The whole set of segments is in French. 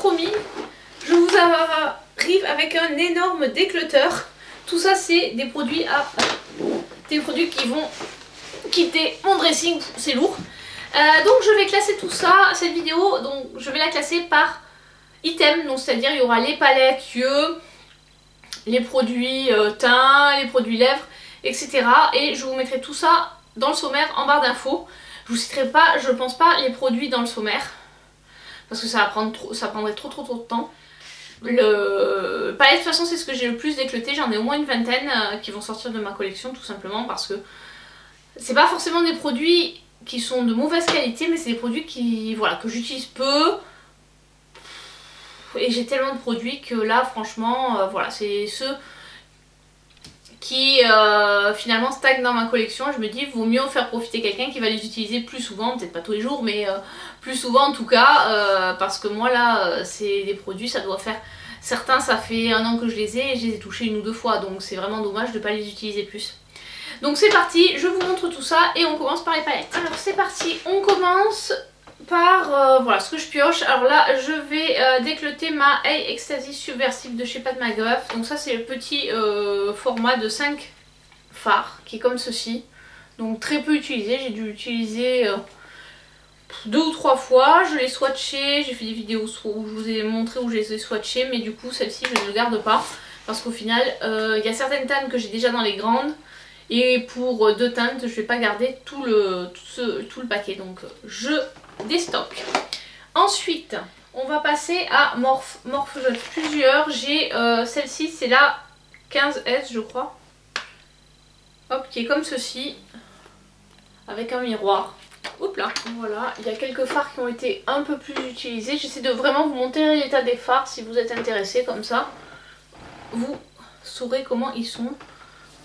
promis, je vous arrive avec un énorme déclutter. Tout ça c'est des produits qui vont quitter mon dressing, c'est lourd. Donc je vais classer tout ça, cette vidéo, donc je vais la classer par item, donc c'est-à-dire il y aura les palettes yeux, les produits teint, les produits lèvres, etc. Et je vous mettrai tout ça dans le sommaire en barre d'infos. Je vous citerai pas, je pense pas, les produits dans le sommaire parce que ça prendrait trop de temps. Le palette, de toute façon c'est ce que j'ai le plus décluté, j'en ai au moins une vingtaine qui vont sortir de ma collection, tout simplement parce que c'est pas forcément des produits qui sont de mauvaise qualité, mais c'est des produits qui, voilà, que j'utilise peu. Et j'ai tellement de produits que là franchement voilà, c'est ceux qui finalement stagnent dans ma collection. Je me dis vaut mieux faire profiter quelqu'un qui va les utiliser plus souvent, peut-être pas tous les jours mais plus souvent en tout cas, parce que moi là c'est des produits, ça doit faire, certains ça fait 1 an que je les ai et je les ai touchés 1 ou 2 fois, donc c'est vraiment dommage de ne pas les utiliser plus. Donc c'est parti, je vous montre tout ça et on commence par les palettes. Alors c'est parti, on commence par voilà ce que je pioche. Alors là je vais décluter ma Hey Ecstasy Subversive de chez Pat McGrath. Donc ça c'est le petit format de 5 fards qui est comme ceci. Donc très peu utilisé, j'ai dû l'utiliser 2 ou 3 fois. Je l'ai swatché, j'ai fait des vidéos où je vous ai montré où je les ai swatchés, mais du coup celle-ci je ne le garde pas. Parce qu'au final il y a certaines teintes que j'ai déjà dans les grandes. Et pour 2 teintes je ne vais pas garder tout le paquet. Donc je déstocke. Ensuite on va passer à Morphe. Morphe j'en ai plusieurs. J'ai celle-ci, c'est la 15S je crois. Hop, qui est comme ceci. Avec un miroir. Hop là. Voilà, il y a quelques fards qui ont été un peu plus utilisés. J'essaie de vraiment vous montrer l'état des fards si vous êtes intéressé, comme ça vous saurez comment ils sont.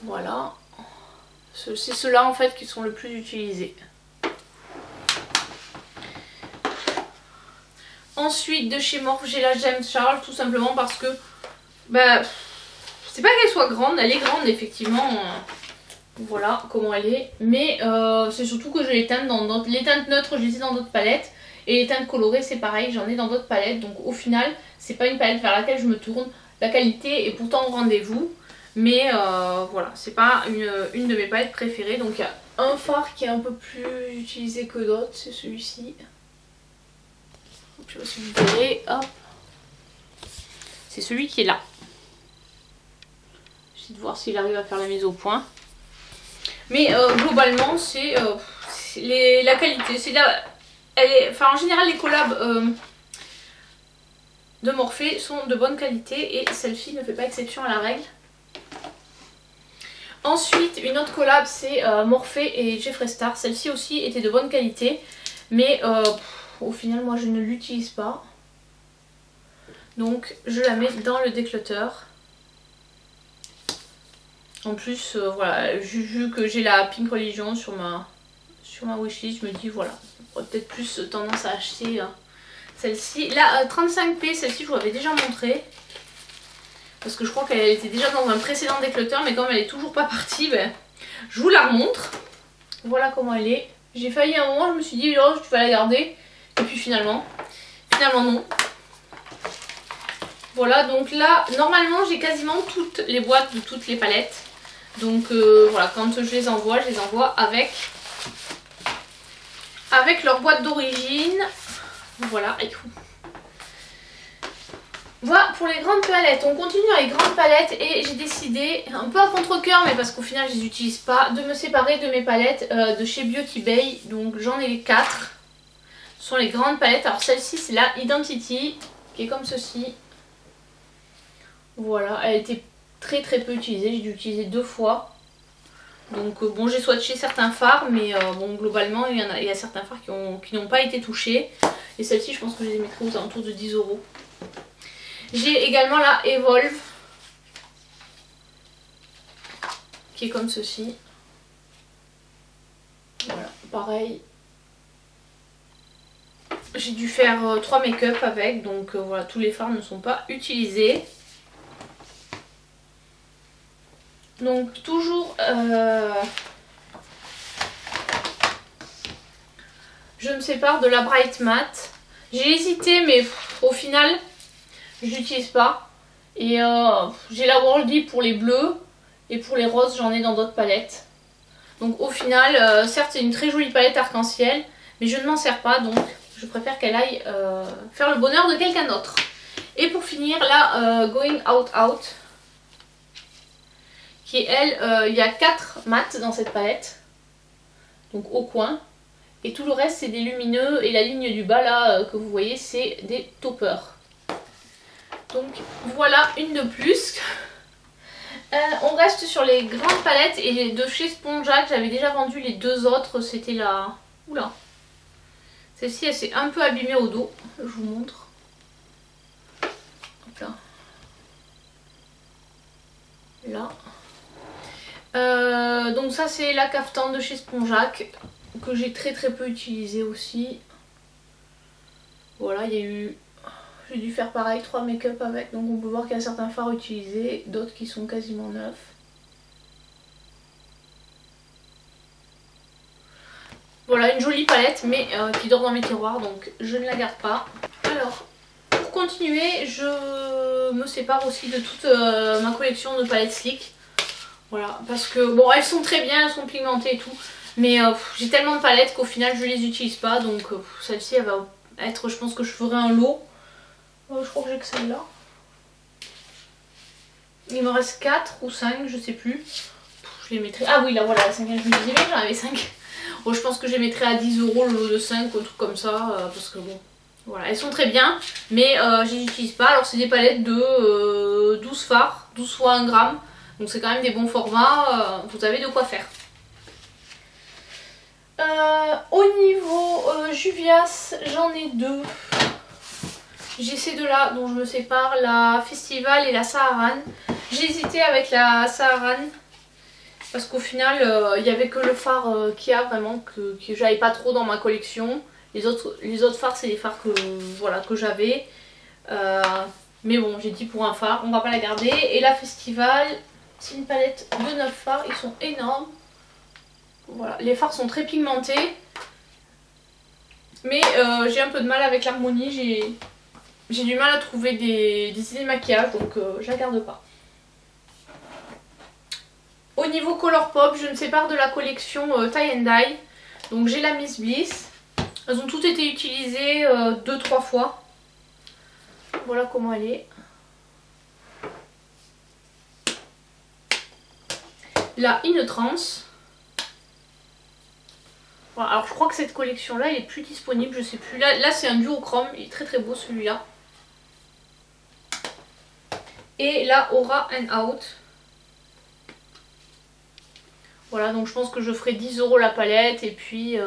Voilà. C'est ceux-là en fait qui sont le plus utilisés. Ensuite de chez Morphe j'ai la James Charles, tout simplement parce que bah, c'est pas qu'elle soit grande, elle est grande effectivement, voilà comment elle est, mais c'est surtout que je les teinte dans d'autres, les teintes neutres je les ai dans d'autres palettes et les teintes colorées c'est pareil, j'en ai dans d'autres palettes, donc au final c'est pas une palette vers laquelle je me tourne. La qualité est pourtant au rendez-vous, mais voilà, c'est pas une de mes palettes préférées. Donc il y a un fard qui est un peu plus utilisé que d'autres, c'est celui-ci. Je sais pas si vous verrez, hop. C'est celui qui est là. J'essaie de voir s'il arrive à faire la mise au point. Mais globalement c'est la qualité, c'est là. Enfin en général les collabs de Morphe sont de bonne qualité et celle-ci ne fait pas exception à la règle. Ensuite une autre collab c'est Morphe et Jeffree Star. Celle-ci aussi était de bonne qualité, mais au final moi je ne l'utilise pas. Donc je la mets dans le déclutter. En plus voilà, vu que j'ai la Pink Religion sur ma wishlist, je me dis voilà, j'aurais peut-être plus tendance à acheter celle-ci. La 35P, celle-ci je vous l'avais déjà montré. Parce que je crois qu'elle était déjà dans un précédent déclutter, mais comme elle est toujours pas partie, ben, je vous la remontre. Voilà comment elle est. J'ai failli à un moment, je me suis dit oh, tu vas la garder. Et puis finalement non. Voilà, donc là, normalement j'ai quasiment toutes les boîtes de toutes les palettes. Donc voilà, quand je les envoie avec leur boîte d'origine. Voilà, voilà pour les grandes palettes. On continue avec les grandes palettes et j'ai décidé, un peu à contre-cœur mais parce qu'au final je les utilise pas, de me séparer de mes palettes de chez Beauty Bay. Donc j'en ai 4. Ce sont les grandes palettes. Alors celle-ci c'est la Identity qui est comme ceci. Voilà, elle était très peu utilisée, j'ai dû l'utiliser 2 fois. Donc bon, j'ai swatché certains fards, mais bon globalement il y a certains fards qui n'ont pas été touchés. Et celle-ci je pense que je les mettrai aux alentours de 10 €. J'ai également la Evolve qui est comme ceci. Voilà, pareil. J'ai dû faire 3 make-up avec, donc voilà, tous les fards ne sont pas utilisés. Donc toujours je me sépare de la Bright Matte. J'ai hésité mais au final je l'utilise pas. Et j'ai la Worldly pour les bleus et pour les roses j'en ai dans d'autres palettes. Donc au final, certes c'est une très jolie palette arc-en-ciel, mais je ne m'en sers pas, donc je préfère qu'elle aille faire le bonheur de quelqu'un d'autre. Et pour finir, la Going Out Out, qui est elle, il y a 4 mats dans cette palette, donc au coin. Et tout le reste c'est des lumineux, et la ligne du bas là que vous voyez c'est des toppers. Donc voilà une de plus. On reste sur les grandes palettes et de chez Spongeac, j'avais déjà vendu les 2 autres, c'était la... Oula. Celle-ci elle s'est un peu abîmée au dos, je vous montre. Hop là. Là. Donc ça c'est la caftan de chez Spongeac, que j'ai très peu utilisé aussi. Voilà, il y a eu... J'ai dû faire pareil, 3 make-up avec, donc on peut voir qu'il y a certains fards utilisés, d'autres qui sont quasiment neufs. Voilà, une jolie palette, mais qui dort dans mes tiroirs, donc je ne la garde pas. Alors, pour continuer, je me sépare aussi de toute ma collection de palettes Sleek. Voilà, parce que, bon, elles sont très bien, elles sont pigmentées et tout, mais j'ai tellement de palettes qu'au final je les utilise pas, donc celle-ci elle va être, je pense que je ferai un lot. Je crois que j'ai que celle-là. Il me reste 4 ou 5, je sais plus. Je les mettrai... Ah oui, là voilà, la 5e, je me disais bien j'en avais 5. Bon, je pense que je les mettrai à 10 € le lot de 5 ou un truc comme ça. Parce que bon, voilà, elles sont très bien. Mais je les utilise pas. Alors c'est des palettes de 12 fards, 12 fois 1 gramme. Donc c'est quand même des bons formats. Vous avez de quoi faire. Au niveau Juvias, j'en ai 2. J'ai ces deux-là dont je me sépare, la Festival et la Saharan. J'ai hésité avec la Saharan parce qu'au final, il n'y avait que le phare qu'il y a vraiment que j'avais pas trop dans ma collection. Les autres fards, c'est des fards que, voilà, que j'avais. Mais bon, j'ai dit pour un phare, on va pas la garder. Et la Festival, c'est une palette de 9 fards, ils sont énormes. Voilà, les fards sont très pigmentés. Mais j'ai un peu de mal avec l'harmonie, j'ai du mal à trouver des idées de maquillage, donc je la garde pas. Au niveau Colourpop, je me sépare de la collection Tie and Dye. Donc j'ai la Miss Bliss. Elles ont toutes été utilisées 2-3 fois. Voilà comment elle est. La In Trance. Voilà, alors je crois que cette collection là elle est plus disponible, je sais plus. Là c'est un duochrome, il est très beau celui-là. Et la Aura and Out. Voilà, donc je pense que je ferai 10 € la palette et puis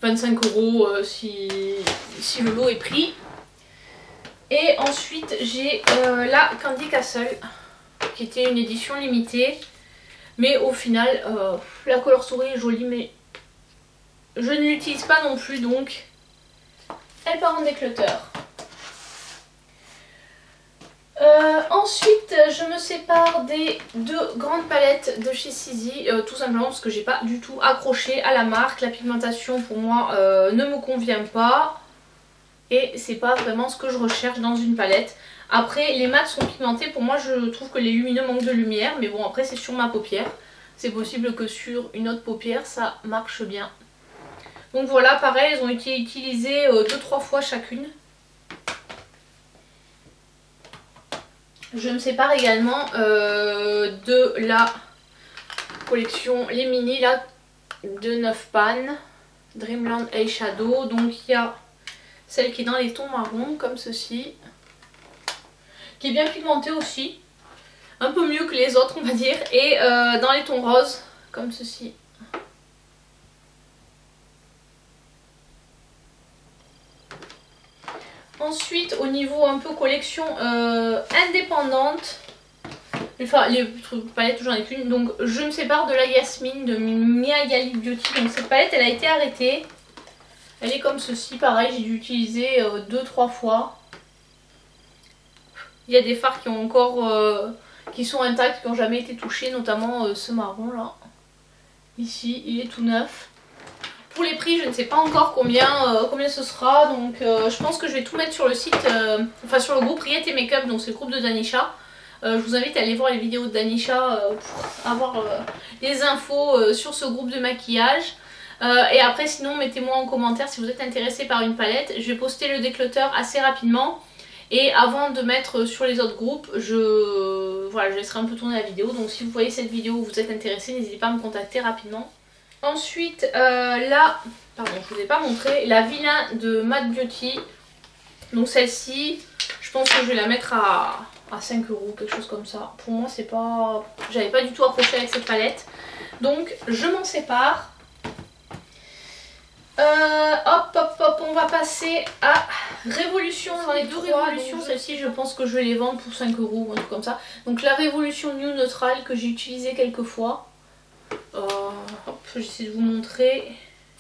25 € si le lot est pris. Et ensuite j'ai la Candy Castle qui était une édition limitée. Mais au final, la couleur souris est jolie, mais je ne l'utilise pas non plus, donc elle part en déclutter. Ensuite, je me sépare des 2 grandes palettes de chez Sizi, tout simplement parce que j'ai pas du tout accroché à la marque. La pigmentation pour moi ne me convient pas et c'est pas vraiment ce que je recherche dans une palette. Après, les mats sont pigmentés, pour moi je trouve que les lumineux manquent de lumière, mais bon après c'est sur ma paupière. C'est possible que sur une autre paupière ça marche bien. Donc voilà, pareil, elles ont été utilisées 2-3 fois chacune. Je me sépare également de la collection Les Mini là, de 9 pannes, Dreamland Eyeshadow. Donc il y a celle qui est dans les tons marrons comme ceci, qui est bien pigmentée aussi, un peu mieux que les autres on va dire, et dans les tons roses comme ceci. Ensuite au niveau un peu collection indépendante, enfin les palettes j'en ai qu'une, donc je me sépare de la Yasmine de Miayali Beauty. Donc cette palette elle a été arrêtée, elle est comme ceci, pareil j'ai dû utiliser 2-3 fois. Il y a des fards qui ont encore qui sont intacts, qui n'ont jamais été touchés, notamment ce marron là. Ici il est tout neuf. Pour les prix, je ne sais pas encore combien ce sera, donc je pense que je vais tout mettre sur le site, enfin sur le groupe Riette Make-up, donc c'est le groupe de Danisha. Je vous invite à aller voir les vidéos de Danisha pour avoir les infos sur ce groupe de maquillage. Et après sinon mettez-moi en commentaire si vous êtes intéressé par une palette. Je vais poster le déclutter assez rapidement. Et avant de mettre sur les autres groupes, je laisserai un peu tourner la vidéo. Donc si vous voyez cette vidéo ou vous êtes intéressé, n'hésitez pas à me contacter rapidement. Ensuite, là, pardon, je ne vous ai pas montré, la Vilain de Matte Beauty. Donc celle-ci, je pense que je vais la mettre à 5 €, quelque chose comme ça. Pour moi, c'est pas... J'avais pas du tout accroché avec cette palette. Donc, je m'en sépare. Hop, on va passer à Révolution. J'en ai deux Révolutions. Celle-ci, je pense que je vais les vendre pour 5 € ou un truc comme ça. Donc, la Révolution New Neutral que j'ai utilisée quelques fois. Hop, j'essaie de vous montrer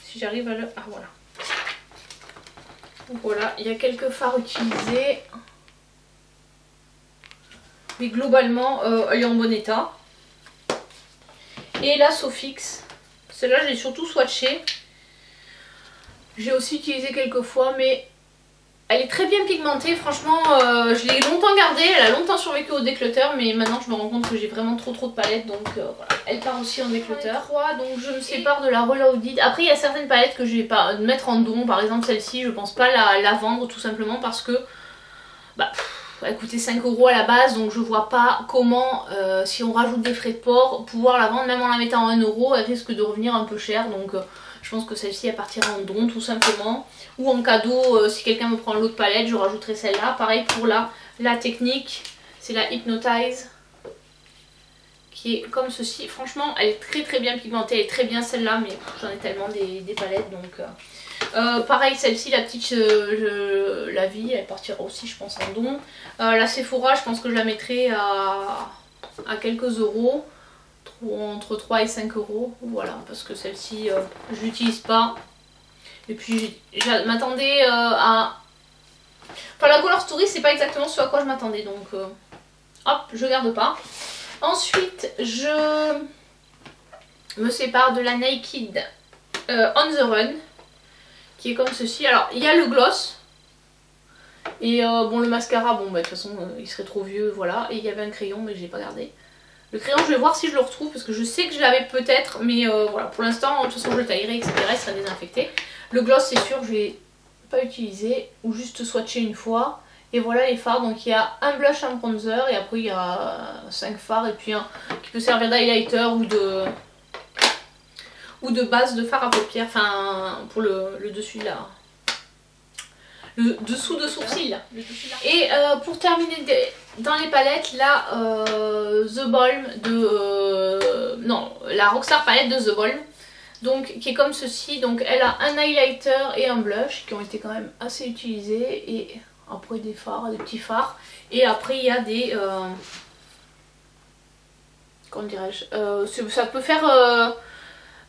si j'arrive à le... Ah, voilà. Donc, voilà, il y a quelques fards utilisés. Mais globalement, elle est en bon état. Et la Sofix. Celle-là, j'ai surtout swatché. J'ai aussi utilisé quelques fois, mais elle est très bien pigmentée. Franchement, je l'ai longtemps gardée. Elle a longtemps survécu au déclutter, mais maintenant je me rends compte que j'ai vraiment trop de palettes. Donc voilà, elle part aussi en déclutter. Donc je me sépare de la Reloaded. Après, il y a certaines palettes que je vais pas mettre en don. Par exemple, celle-ci, je pense pas la vendre tout simplement parce que... elle coûtait 5 € à la base, donc je vois pas comment, si on rajoute des frais de port, pouvoir la vendre. Même en la mettant à 1 €, elle risque de revenir un peu cher. Donc je pense que celle-ci elle partira en don tout simplement. Ou en cadeau, si quelqu'un me prend l'autre palette, je rajouterai celle-là. Pareil pour la technique, c'est la Hypnotize. Qui est comme ceci. Franchement, elle est très bien pigmentée, elle est très bien celle-là, mais j'en ai tellement des palettes donc... pareil, celle-ci, la petite la vie, elle partira aussi, je pense, en don. La Sephora, je pense que je la mettrai à quelques euros, entre 3 et 5 €. Voilà, parce que celle-ci, je l'utilise pas. Et puis, je m'attendais à... Enfin, la Color Story, c'est pas exactement ce à quoi je m'attendais, donc hop, je garde pas. Ensuite, je me sépare de la Naked On The Run, qui est comme ceci. Alors, il y a le gloss. Et bon, le mascara, bon, bah, de toute façon, il serait trop vieux, voilà. Et il y avait un crayon, mais je l'ai pas gardé. Le crayon, je vais voir si je le retrouve, parce que je sais que je l'avais peut-être, mais voilà, pour l'instant, de toute façon, je le taillerai, etc. Il sera désinfecté. Le gloss, c'est sûr, je l'ai pas utilisé, ou juste swatché une fois. Et voilà les fards, donc il y a un blush, un bronzer, et après il y a 5 fards, et puis un qui peut servir d'highlighter ou de base de fard à paupières, enfin pour le dessus de la... le dessous de sourcil. Et pour terminer dans les palettes, là, The Balm de... non, la Rockstar palette de The Balm. Donc qui est comme ceci, donc elle a un highlighter et un blush qui ont été quand même assez utilisés. Et après des fards, des petits fards. Et après il y a des... comment dirais-je, ça peut faire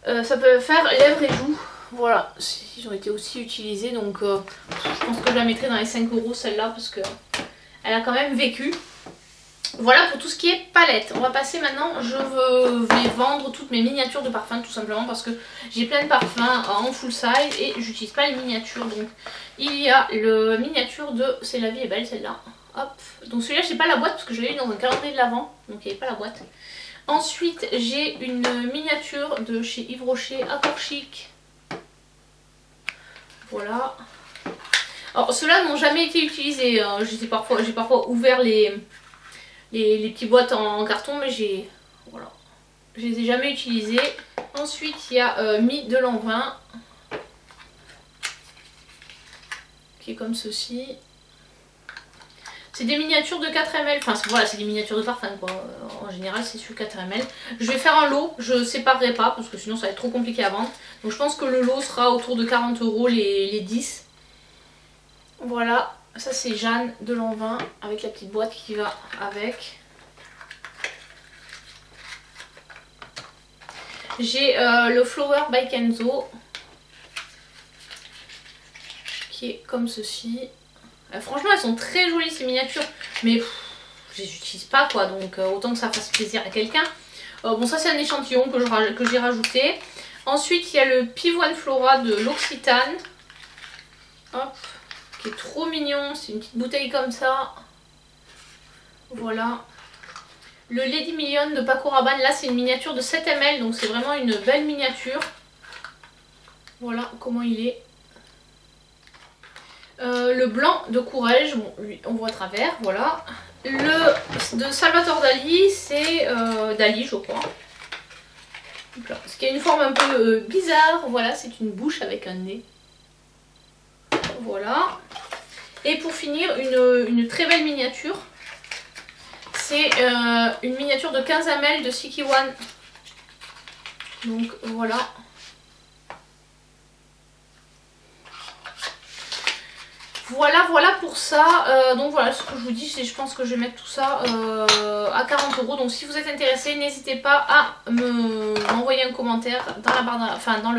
lèvres et joues. Voilà, ils ont été aussi utilisés, donc je pense que je la mettrai dans les 5 € celle-là parce que elle a quand même vécu. Voilà pour tout ce qui est palette. On va passer maintenant, je vais vendre toutes mes miniatures de parfums tout simplement parce que j'ai plein de parfums en full size et j'utilise pas les miniatures. Donc il y a le miniature de C'est la vie est belle, celle-là. Hop, donc celui-là j'ai pas la boîte parce que je l'ai eu dans un calendrier de l'Avent, donc il n'y avait pas la boîte. Ensuite j'ai une miniature de chez Yves Rocher, Accord Chic. Voilà. Alors ceux-là n'ont jamais été utilisés. J'ai parfois ouvert les petites boîtes en carton, mais voilà, je les ai jamais utilisées. Ensuite il y a Mi de Lanvin qui est comme ceci. C'est des miniatures de 4 ml, enfin voilà, c'est des miniatures de parfum quoi. En général c'est sur 4 ml. Je vais faire un lot, je séparerai pas parce que sinon ça va être trop compliqué à vendre. Donc je pense que le lot sera autour de 40 € les 10. Voilà, ça c'est Jeanne de Lanvin avec la petite boîte qui va avec. J'ai le Flower by Kenzo qui est comme ceci. Franchement elles sont très jolies ces miniatures, mais je les utilise pas quoi, donc autant que ça fasse plaisir à quelqu'un. Bon ça c'est un échantillon que j'ai rajouté. Ensuite il y a le Pivoine Flora de l'Occitane. Hop, qui est trop mignon, c'est une petite bouteille comme ça. Voilà. Le Lady Million de Paco Rabanne, là c'est une miniature de 7 ml, donc c'est vraiment une belle miniature. Voilà comment il est. Le blanc de Courrèges, bon lui on voit à travers, voilà. Le de Salvatore Dali, c'est Dali je crois. Ce qui a une forme un peu bizarre, voilà, c'est une bouche avec un nez. Voilà. Et pour finir, une très belle miniature. C'est une miniature de 15 ml de Sikiwan. Donc voilà. Voilà pour ça. Donc voilà ce que je vous dis, c'est je pense que je vais mettre tout ça à 40 €. Donc si vous êtes intéressé, n'hésitez pas à m'envoyer un commentaire dans la barre, enfin dans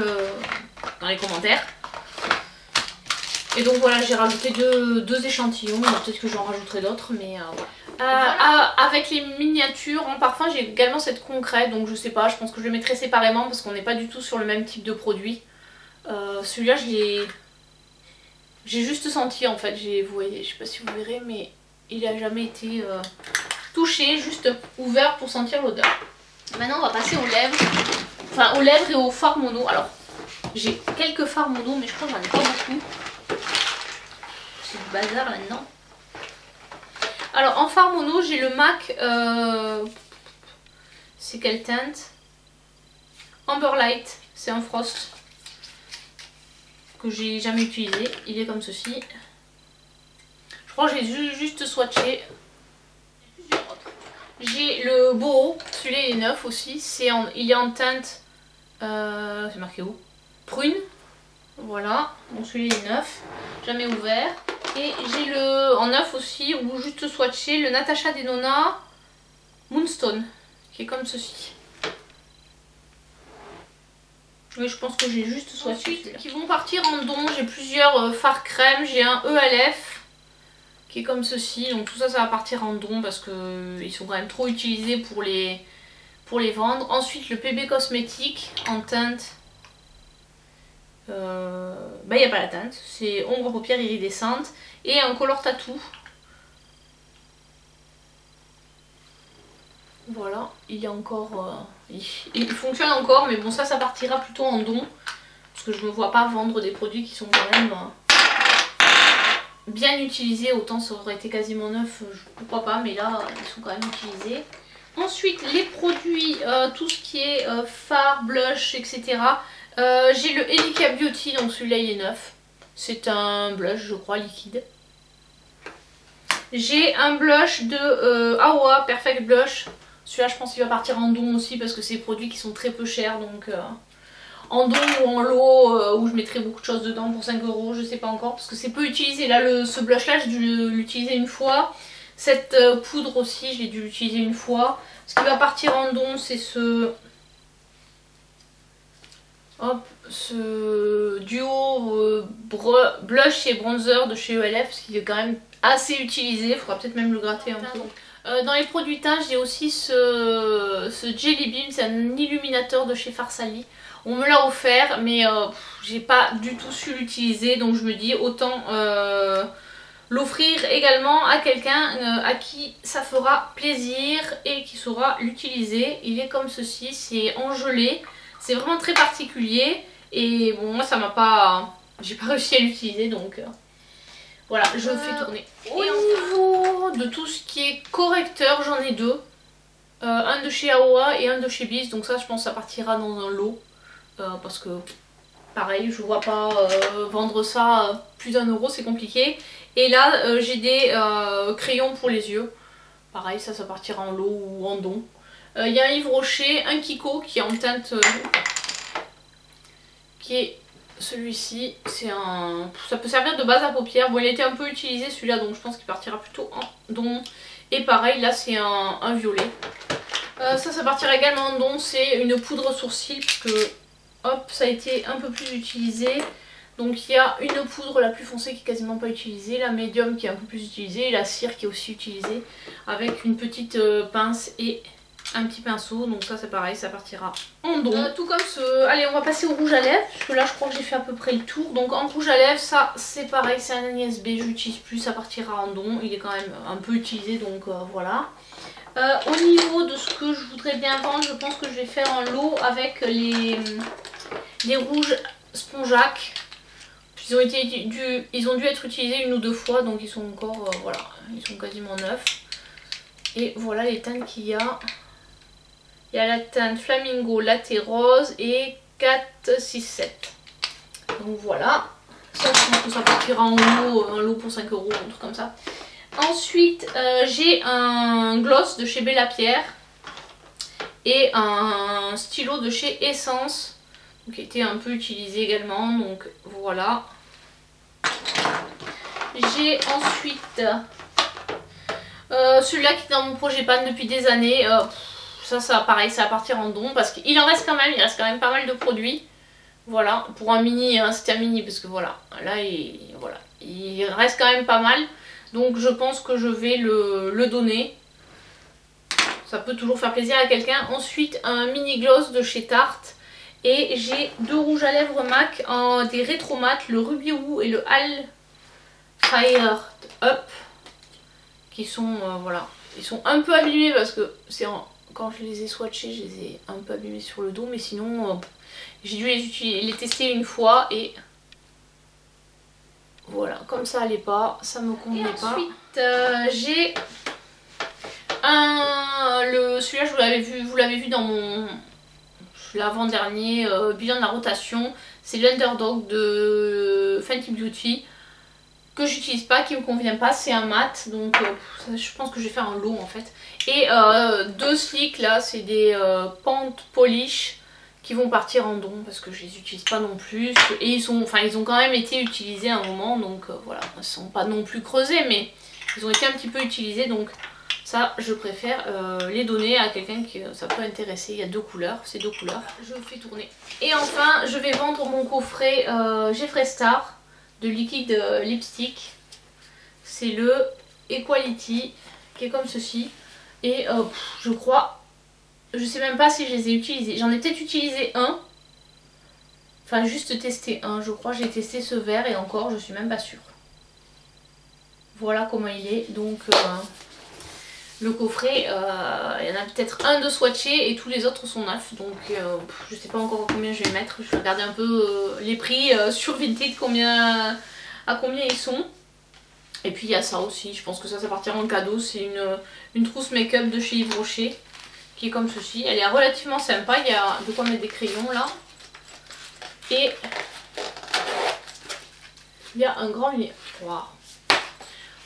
les commentaires. Et donc voilà, j'ai rajouté deux échantillons. Peut-être que j'en rajouterai d'autres, mais voilà. Avec les miniatures en parfum, j'ai également cette concrète. Donc je sais pas, je pense que je le mettrai séparément parce qu'on n'est pas du tout sur le même type de produit. Celui-là, j'ai juste senti en fait, vous voyez, je sais pas si vous verrez, mais il a jamais été touché, juste ouvert pour sentir l'odeur. Maintenant on va passer aux lèvres, enfin aux lèvres et aux fards mono. Alors j'ai quelques fards mono, mais je crois que j'en ai pas beaucoup. C'est du bazar là-dedans. Alors en fard mono j'ai le MAC, c'est quelle teinte? Amber Light, c'est un Frost. Que j'ai jamais utilisé, il est comme ceci. Je crois que j'ai juste swatché. J'ai le Boho, celui-là il est neuf aussi, il est en teinte, c'est marqué où? Prune, voilà, donc celui-là il est neuf, jamais ouvert. Et j'ai le en neuf aussi, ou juste swatché, le Natasha Denona Moonstone, qui est comme ceci. Oui, je pense que j'ai juste swatché qui vont partir en don. J'ai plusieurs fards crème. J'ai un ELF qui est comme ceci. Donc tout ça, ça va partir en don parce que ils sont quand même trop utilisés pour les vendre. Ensuite, le PB Cosmétique en teinte. Il n'y a pas la teinte. C'est ombre à paupières iridescente. Et un color tattoo. Voilà, il est encore, il fonctionne encore, mais bon ça partira plutôt en don, parce que je ne me vois pas vendre des produits qui sont quand même bien utilisés. Autant ça aurait été quasiment neuf, pourquoi pas, mais là ils sont quand même utilisés. Ensuite les produits, tout ce qui est fard, blush, etc. J'ai le Elika Beauty, donc celui-là il est neuf, c'est un blush je crois liquide. J'ai un blush de Awa Perfect Blush. Celui-là je pense qu'il va partir en don aussi parce que c'est des produits qui sont très peu chers, donc en don ou en lot où je mettrai beaucoup de choses dedans pour 5 €, je sais pas encore parce que c'est peu utilisé. Là ce blush là j'ai dû l'utiliser une fois, cette poudre aussi je l'ai dû l'utiliser une fois. Ce qui va partir en don c'est ce duo blush et bronzer de chez ELF, parce qu'il est quand même assez utilisé, il faudra peut-être même le gratter un peu. Dans les produits teint, j'ai aussi ce Jelly Beam, c'est un illuminateur de chez Farsali. On me l'a offert, mais j'ai pas du tout su l'utiliser, donc je me dis autant l'offrir également à quelqu'un à qui ça fera plaisir et qui saura l'utiliser. Il est comme ceci, c'est en gelée, c'est vraiment très particulier et bon moi ça m'a pas... j'ai pas réussi à l'utiliser donc... Voilà, je fais tourner. Au niveau de tout ce qui est correcteur, j'en ai deux. Un de chez Aoa et un de chez Bis. Donc ça, je pense que ça partira dans un lot. Parce que, pareil, je vois pas vendre ça plus d'1 €, c'est compliqué. Et là, j'ai des crayons pour les yeux. Pareil, ça partira en lot ou en don. Il y a un Yves Rocher, un Kiko qui est en teinte... qui est... celui-ci, c'est un... ça peut servir de base à paupières. Bon, il a été un peu utilisé celui-là, donc je pense qu'il partira plutôt en don. Et pareil, là c'est un violet. Ça partira également en don. C'est une poudre sourcil, parce que hop, ça a été un peu plus utilisé. Donc il y a une poudre la plus foncée qui est quasiment pas utilisée, la médium qui est un peu plus utilisée, et la cire qui est aussi utilisée, avec une petite pince et un petit pinceau, donc ça c'est pareil, ça partira en don. Tout comme ce... Allez, on va passer au rouge à lèvres, parce que là je crois que j'ai fait à peu près le tour. Donc en rouge à lèvres, ça c'est pareil, c'est un Agnès B, je l'utilise plus, ça partira en don. Il est quand même un peu utilisé, donc voilà. Au niveau de ce que je voudrais bien vendre, je pense que je vais faire un lot avec les rouges Spongeac. Ils ont dû être utilisés 1 ou 2 fois, donc ils sont encore, voilà, ils sont quasiment neufs. Et voilà les teintes qu'il y a. Il y a la teinte Flamingo, Latte Rose et 4, 6, 7. Donc voilà. Ça, je pense que ça partira en lot, un lot pour 5 €, un truc comme ça. Ensuite, j'ai un gloss de chez Bella Pierre et un stylo de chez Essence, qui a été un peu utilisé également. Donc voilà. J'ai ensuite celui-là qui est dans mon projet pan depuis des années. Ça pareil, ça va partir en don parce qu'il en reste quand même, il reste quand même pas mal de produits. Voilà, pour un mini, hein, c'était un mini parce que voilà, là il reste quand même pas mal. Donc je pense que je vais le donner. Ça peut toujours faire plaisir à quelqu'un. Ensuite, un mini gloss de chez Tarte. Et j'ai 2 rouges à lèvres MAC en des rétro mat, le Ruby Woo et le All Fired Up. Qui sont, voilà, ils sont un peu abîmés parce que c'est quand je les ai swatchés, je les ai un peu abîmés sur le dos. Mais sinon, j'ai dû les tester une fois et... Voilà, comme ça allait pas, ça me convenait pas. Ensuite, j'ai celui-là vous l'avez vu dans mon l'avant-dernier bilan de la rotation. C'est l'Underdog de Fenty Beauty que j'utilise pas, qui me convient pas. C'est un mat, donc je pense que je vais faire un lot en fait. Et 2 slicks là, c'est des Pant Polish qui vont partir en don parce que je les utilise pas non plus. Et ils ont quand même été utilisés à un moment, donc voilà, ils sont pas non plus creusés, mais ils ont été un petit peu utilisés, donc ça je préfère les donner à quelqu'un qui ça peut intéresser. Il y a 2 couleurs, c'est 2 couleurs. Je fais tourner. Et enfin, je vais vendre mon coffret Jeffree Star de liquide lipstick. C'est le Equality qui est comme ceci. Et je crois... Je sais même pas si je les ai utilisés. J'en ai peut-être utilisé un. Enfin juste testé un. Je crois j'ai testé ce vert et encore je suis même pas sûre. Voilà comment il est. Donc le coffret, il y en a peut-être un de swatché et tous les autres sont neufs. Donc je sais pas encore combien je vais mettre. Je vais regarder un peu les prix sur Vinted, à combien ils sont. Et puis il y a ça aussi. Je pense que ça partira en cadeau. C'est une trousse make-up de chez Yves Rocher. Qui est comme ceci. Elle est relativement sympa. Il y a de quoi mettre des crayons là. Et il y a un grand miroir.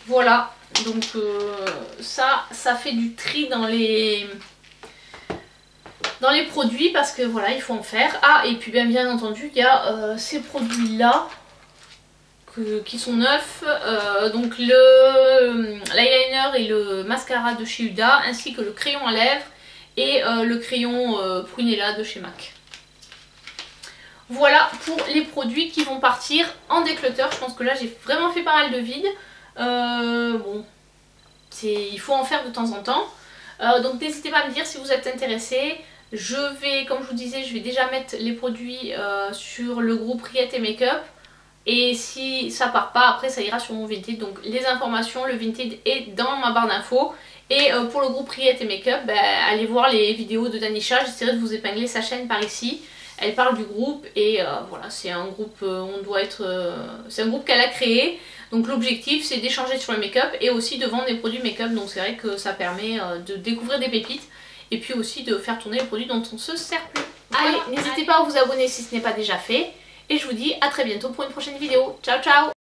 Voilà. Donc ça fait du tri dans les produits parce que voilà, il faut en faire. Ah, et puis bien entendu, il y a ces produits là qui sont neufs. Donc l'eyeliner et le mascara de chez Huda, ainsi que le crayon à lèvres. Et le crayon Prunella de chez MAC. Voilà pour les produits qui vont partir en déclutter. Je pense que là j'ai vraiment fait pas mal de vide. Bon, il faut en faire de temps en temps. Donc n'hésitez pas à me dire si vous êtes intéressés. Je vais, comme je vous disais, je vais déjà mettre les produits sur le groupe Riette et Make-up. Et si ça part pas, après ça ira sur mon Vinted. Donc les informations, le Vinted est dans ma barre d'infos. Et pour le groupe Riette et Make-up, allez voir les vidéos de Danisha. J'essaierai de vous épingler sa chaîne par ici. Elle parle du groupe et voilà, c'est un groupe, c'est un groupe qu'elle a créé. Donc l'objectif c'est d'échanger sur le make-up et aussi de vendre des produits make-up. Donc c'est vrai que ça permet de découvrir des pépites et puis aussi de faire tourner les produits dont on ne se sert plus. Allez, n'hésitez pas à vous abonner si ce n'est pas déjà fait. Et je vous dis à très bientôt pour une prochaine vidéo. Ciao ciao!